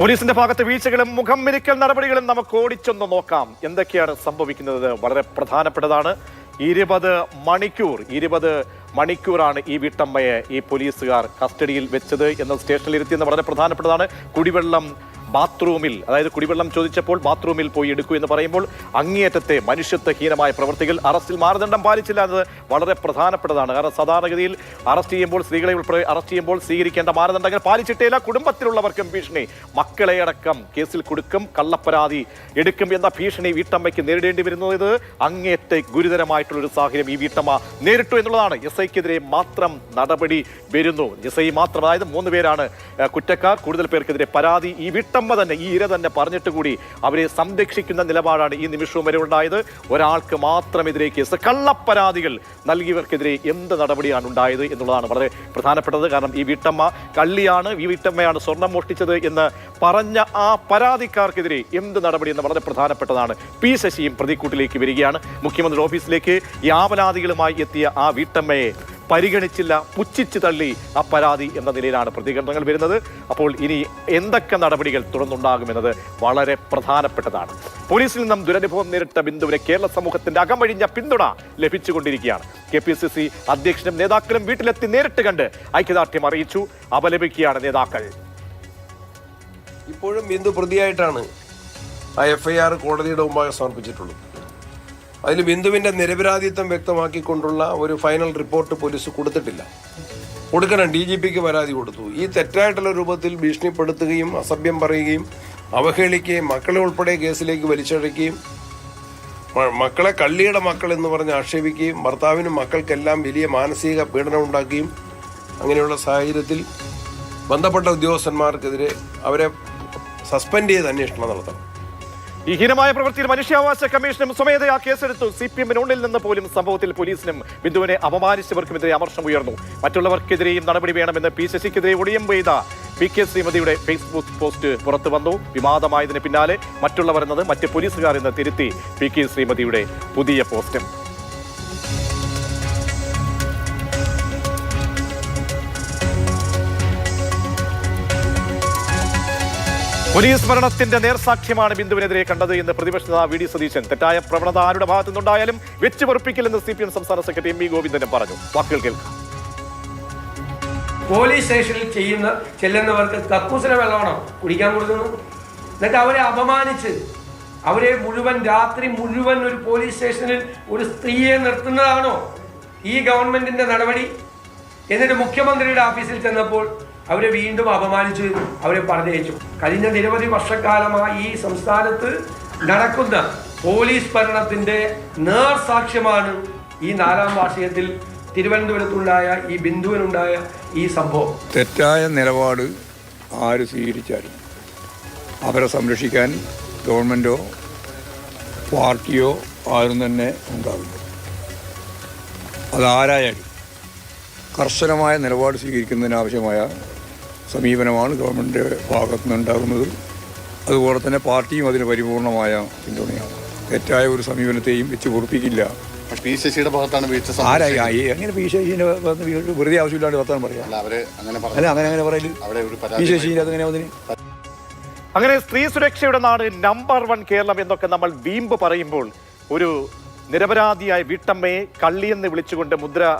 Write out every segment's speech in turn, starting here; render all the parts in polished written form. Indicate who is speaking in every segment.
Speaker 1: പോലീസിന്റെ ഭാഗത്ത് വീഴ്ചകളും മുഖം മിനുക്കൽ നടപടികളും നമുക്ക് ഓടിച്ചൊന്ന് നോക്കാം. എന്തൊക്കെയാണ് സംഭവിക്കുന്നത്? വളരെ പ്രധാനപ്പെട്ടതാണ്. 20 മണിക്കൂറാണ് ഈ വീട്ടമ്മയെ ഈ പോലീസുകാർ കസ്റ്റഡിയിൽ വെച്ചത് എന്ന് സ്റ്റേഷനിൽ ഇരുത്തിയെന്ന് വളരെ പ്രധാനപ്പെട്ടതാണ്. കുടിവെള്ളം ബാത്റൂമിൽ, അതായത് കുടിവെള്ളം ചോദിച്ചപ്പോൾ ബാത്റൂമിൽ പോയി എടുക്കൂ എന്ന് പറയുമ്പോൾ അങ്ങേയറ്റത്തെ മനുഷ്യത്വഹീനമായ പ്രവൃത്തികൾ. അറസ്റ്റിൽ മാനദണ്ഡം പാലിച്ചില്ല എന്നത് വളരെ പ്രധാനപ്പെട്ടതാണ്. കാരണം സാധാരണഗതിയിൽ അറസ്റ്റ് ചെയ്യുമ്പോൾ, സ്ത്രീകളെ ഉൾപ്പെടെ അറസ്റ്റ് ചെയ്യുമ്പോൾ സ്വീകരിക്കേണ്ട മാനദണ്ഡങ്ങൾ പാലിച്ചിട്ടേല. കുടുംബത്തിലുള്ളവർക്കും ഭീഷണി, മക്കളെ അടക്കം കേസിൽ കൊടുക്കും, കള്ളപ്പരാതി എടുക്കും എന്ന ഭീഷണി വീട്ടമ്മയ്ക്ക് നേരിടേണ്ടി വരുന്നത്. ഇത് അങ്ങേയറ്റ ഗുരുതരമായിട്ടുള്ളൊരു സാഹചര്യം ഈ വീട്ടമ്മ നേരിട്ടു എന്നുള്ളതാണ്. SIക്കെതിരെ മാത്രം നടപടി വരുന്നു. SI മാത്രം, അതായത് 3 പേരാണ് കുറ്റക്കാർ. കൂടുതൽ പേർക്കെതിരെ പരാതി ഈ വീട്ടമ്മ തന്നെ, ഈ ഇര തന്നെ പറഞ്ഞിട്ട് കൂടി അവരെ സംരക്ഷിക്കുന്ന നിലപാടാണ് ഈ നിമിഷവും വരെ ഉണ്ടായത്. ഒരാൾക്ക് മാത്രമെതിരെ കേസ്. കള്ളപ്പരാതികൾ നൽകിയവർക്കെതിരെ എന്ത് നടപടിയാണ് ഉണ്ടായത് എന്നുള്ളതാണ് വളരെ പ്രധാനപ്പെട്ടത്. കാരണം ഈ വീട്ടമ്മ കള്ളിയാണ്, ഈ വീട്ടമ്മയാണ് സ്വർണം മോഷ്ടിച്ചത് എന്ന് പറഞ്ഞ ആ പരാതിക്കാർക്കെതിരെ എന്ത് നടപടി എന്ന് വളരെ പ്രധാനപ്പെട്ടതാണ്. P. ശശിയും പ്രതിക്കൂട്ടിലേക്ക് വരികയാണ്. മുഖ്യമന്ത്രി ഓഫീസിലേക്ക് ഈ ആപരാധികളുമായി എത്തിയ ആ വീട്ടമ്മയെ പരിഗണിച്ചില്ല, പുച്ഛിച്ചു തള്ളി ആ പരാതി എന്ന നിലയിലാണ് പ്രതികരണങ്ങൾ വരുന്നത്. അപ്പോൾ ഇനി എന്തൊക്കെ നടപടികൾ തുടർന്നുണ്ടാകുമെന്നത് വളരെ പ്രധാനപ്പെട്ടതാണ്. പോലീസിൽ നിന്നും ദുരനുഭവം നേരിട്ട ബിന്ദുവിന് കേരള സമൂഹത്തിന്റെ അകമഴിഞ്ഞ പിന്തുണ ലഭിച്ചുകൊണ്ടിരിക്കുകയാണ്. KPCC അധ്യക്ഷനും നേതാക്കളും വീട്ടിലെത്തി നേരിട്ട് കണ്ട് ഐക്യദാർഢ്യം അറിയിച്ചു. അപലപിക്കുകയാണ് നേതാക്കൾ.
Speaker 2: ഇപ്പോഴും ബിന്ദു പ്രതിയായിട്ടാണ് ആ FIR കോടതിയുടെ മുമ്പാകെ സമർപ്പിച്ചിട്ടുള്ളത്. അതിൽ ബിന്ദുവിൻ്റെ നിരപരാധിത്വം വ്യക്തമാക്കിക്കൊണ്ടുള്ള ഒരു ഫൈനൽ റിപ്പോർട്ട് പോലീസ് കൊടുത്തിട്ടില്ല. കൊടുക്കണം. DGPക്ക് പരാതി കൊടുത്തു. ഈ തെറ്റായിട്ടുള്ള രൂപത്തിൽ ഭീഷണിപ്പെടുത്തുകയും അസഭ്യം പറയുകയും അവഹേളിക്കുകയും മക്കളെ ഉൾപ്പെടെ കേസിലേക്ക് വലിച്ചഴക്കുകയും മക്കളെ കള്ളിയുടെ മക്കൾ എന്ന് പറഞ്ഞ് ആക്ഷേപിക്കുകയും ഭർത്താവിനും മക്കൾക്കെല്ലാം വലിയ മാനസിക പീഡനം ഉണ്ടാക്കുകയും അങ്ങനെയുള്ള സാഹചര്യത്തിൽ ബന്ധപ്പെട്ട ഉദ്യോഗസ്ഥന്മാർക്കെതിരെ അവരെ സസ്പെൻഡ് ചെയ്ത് അന്വേഷണം നടത്തണം.
Speaker 1: ഈ ഹീനമായ പ്രവൃത്തിയിൽ മനുഷ്യാവകാശ കമ്മീഷനും സ്വമേധയാ കേസെടുത്തു. CPM-നുള്ളിൽ നിന്ന് പോലും സംഭവത്തിൽ പോലീസിനും ബിന്ദുവിനെ അപമാനിച്ചവർക്കുമെതിരെ അമർഷം ഉയർന്നു. മറ്റുള്ളവർക്കെതിരെയും നടപടി വേണമെന്ന് P. ശശിക്കെതിരെ ഒടിയം പെയ്ത PK ശ്രീമതിയുടെ ഫേസ്ബുക്ക് പോസ്റ്റ് പുറത്തു വന്നു. വിവാദമായതിന് പിന്നാലെ മറ്റുള്ളവർ എന്നത് മറ്റ് പോലീസുകാർ എന്ന് തിരുത്തി PK ശ്രീമതിയുടെ പുതിയ പോസ്റ്റും. പോലീസ് മരണത്തിന്റെ നേർസാക്ഷ്യമാണ് ബിന്ദുവിനെതിരെ കണ്ടത് എന്ന് പ്രതിപക്ഷ നേതാവ് VD സതീശൻ. തെറ്റായ പ്രവണത ആരുടെ ഭാഗത്തു നിന്നുണ്ടായാലും വെച്ച് വെറുപ്പിക്കില്ലെന്ന് CPM സംസ്ഥാന സെക്രട്ടറി MV ഗോവിന്ദനും പറഞ്ഞു. വാക്കുകൾ കേൾക്കാം.
Speaker 3: പോലീസ് സ്റ്റേഷനിൽ ചെല്ലുന്നവർക്ക് കക്കൂസിലെ വെള്ളമാണോ കുടിക്കാൻ കൊടുക്കുന്നു? എന്നിട്ട് അവരെ അപമാനിച്ച് അവരെ രാത്രി മുഴുവൻ ഒരു പോലീസ് സ്റ്റേഷനിൽ ഒരു സ്ത്രീയെ നിർത്തുന്നതാണോ ഈ ഗവൺമെന്റിന്റെ നടപടി? എന്നിട്ട് മുഖ്യമന്ത്രിയുടെ ഓഫീസിൽ ചെന്നപ്പോൾ അവരെ വീണ്ടും അപമാനിച്ച് അവരെ പറഞ്ഞയച്ചു. കഴിഞ്ഞ നിരവധി വർഷക്കാലമായി ഈ സംസ്ഥാനത്ത് നടക്കുന്ന പോലീസ് ഭരണത്തിന്റെ നേർസാക്ഷ്യമാണ് ഈ 4ാം വാർഷികത്തിൽ തിരുവനന്തപുരത്തുണ്ടായ ഈ ബിന്ദുവിനുണ്ടായ ഈ സംഭവം.
Speaker 4: തെറ്റായ നിലപാട് ആര് സ്വീകരിച്ചാലും അവരെ സംരക്ഷിക്കാൻ ഗവൺമെൻറ്റോ പാർട്ടിയോ ആരും തന്നെ ഉണ്ടാവില്ല. അതാരായാലും കർശനമായ നിലപാട് സ്വീകരിക്കുന്നതിനാവശ്യമായ സമീപനമാണ് ഗവൺമെൻറ് ഭാഗത്തു നിന്നുണ്ടാകുന്നത്. അതുപോലെ തന്നെ പാർട്ടിയും അതിന് പരിപൂർണമായ പിന്തുണയാണ്. തെറ്റായ ഒരു സമീപനത്തെയും വെച്ച് പൊറുപ്പിക്കില്ല.
Speaker 5: P. ശശിയുടെ ഭാഗത്താണ് വീഴ്ച.
Speaker 4: ആരായി അങ്ങനെ P. ശശിൻ്റെ വെറുതെ ആവശ്യമില്ലാണ്ട് വർത്താനം പറയാം. അല്ല അങ്ങനെ പറയല് P. ശശിൻ്റെ അതങ്ങനെ
Speaker 1: അങ്ങനെ സ്ത്രീ സുരക്ഷയുടെ നാട് നമ്പർ 1 കേരളം എന്നൊക്കെ നമ്മൾ വീമ്പ് പറയുമ്പോൾ ഒരു നിരപരാധിയായ വീട്ടമ്മയെ കള്ളിയെന്ന് വിളിച്ചുകൊണ്ട് മുദ്ര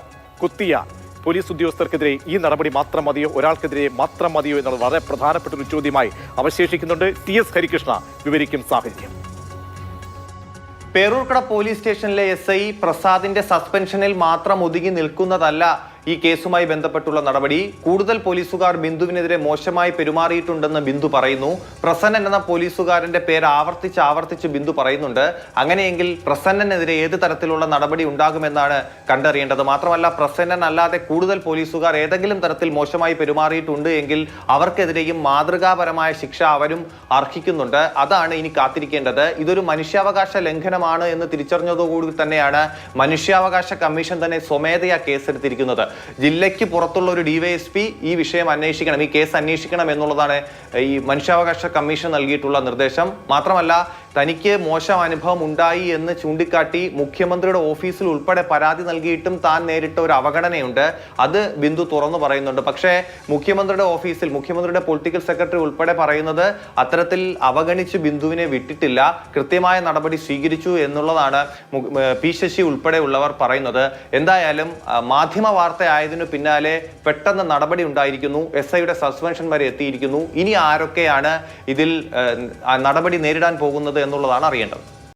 Speaker 1: കുത്തിയ പോലീസ് ഉദ്യോഗസ്ഥർക്കെതിരെ ഈ നടപടി മാത്രം മതിയോ, ഒരാൾക്കെതിരെ മാത്രം മതിയോ എന്നുള്ളത് വളരെ പ്രധാനപ്പെട്ട ഒരു ചോദ്യമായി അവശേഷിക്കുന്നുണ്ട്. TS ഹരികൃഷ്ണ വിവരിക്കും സാഹചര്യം.
Speaker 6: പേരൂർക്കട പോലീസ് സ്റ്റേഷനിലെ SI പ്രസാദിന്റെ സസ്പെൻഷനിൽ മാത്രം ഒതുങ്ങി നിൽക്കുന്നതല്ല ഈ കേസുമായി ബന്ധപ്പെട്ടുള്ള നടപടി. കൂടുതൽ പോലീസുകാർ ബിന്ദുവിനെതിരെ മോശമായി പെരുമാറിയിട്ടുണ്ടെന്ന് ബിന്ദു പറയുന്നു. പ്രസന്നൻ എന്ന പോലീസുകാരന്റെ പേര് ആവർത്തിച്ച് ബിന്ദു പറയുന്നുണ്ട്. അങ്ങനെയെങ്കിൽ പ്രസന്നനെതിരെ ഏത് തരത്തിലുള്ള നടപടി ഉണ്ടാകുമെന്നാണ് കണ്ടറിയേണ്ടത്. മാത്രമല്ല, പ്രസന്നൻ അല്ലാതെ കൂടുതൽ പോലീസുകാർ ഏതെങ്കിലും തരത്തിൽ മോശമായി പെരുമാറിയിട്ടുണ്ട് എങ്കിൽ അവർക്കെതിരെയും മാതൃകാപരമായ ശിക്ഷ അവരും അർഹിക്കുന്നുണ്ട്. അതാണ് ഇനി കാത്തിരിക്കേണ്ടത്. ഇതൊരു മനുഷ്യാവകാശ ലംഘനമാണ് എന്ന് തിരിച്ചറിഞ്ഞതോടുകൂടി തന്നെയാണ് മനുഷ്യാവകാശ കമ്മീഷൻ തന്നെ സ്വമേധയാ കേസെടുത്തിരിക്കുന്നത്. ജില്ലയ്ക്ക് പുറത്തുള്ള ഒരു DYSP ഈ വിഷയം അന്വേഷിക്കണം, ഈ കേസ് അന്വേഷിക്കണം എന്നുള്ളതാണ് ഈ മനുഷ്യാവകാശ കമ്മീഷൻ നൽകിയിട്ടുള്ള നിർദ്ദേശം. മാത്രമല്ല, തനിക്ക് മോശം അനുഭവം ഉണ്ടായി എന്ന് ചൂണ്ടിക്കാട്ടി മുഖ്യമന്ത്രിയുടെ ഓഫീസിൽ ഉൾപ്പെടെ പരാതി നൽകിയിട്ടും താൻ നേരിട്ട ഒരു അവഗണനയുണ്ട്. അത് ബിന്ദു തുറന്നു പറയുന്നുണ്ട്. പക്ഷേ മുഖ്യമന്ത്രിയുടെ ഓഫീസിൽ മുഖ്യമന്ത്രിയുടെ പൊളിറ്റിക്കൽ സെക്രട്ടറി ഉൾപ്പെടെ പറയുന്നത് അത്തരത്തിൽ അവഗണിച്ച് ബിന്ദുവിനെ വിട്ടിട്ടില്ല, കൃത്യമായ നടപടി സ്വീകരിച്ചു എന്നുള്ളതാണ് പി ശശി ഉൾപ്പെടെയുള്ളവർ പറയുന്നത്. എന്തായാലും മാധ്യമ വാർത്ത ആയതിനു പിന്നാലെ പെട്ടെന്ന് നടപടി ഉണ്ടായിരിക്കുന്നു. SIയുടെ സസ്പെൻഷൻ വരെ എത്തിയിരിക്കുന്നു. ഇനി ആരൊക്കെയാണ് ഇതിൽ നടപടി നേരിടാൻ പോകുന്നത് എന്നുള്ളതാണ് അറിയേണ്ടത്.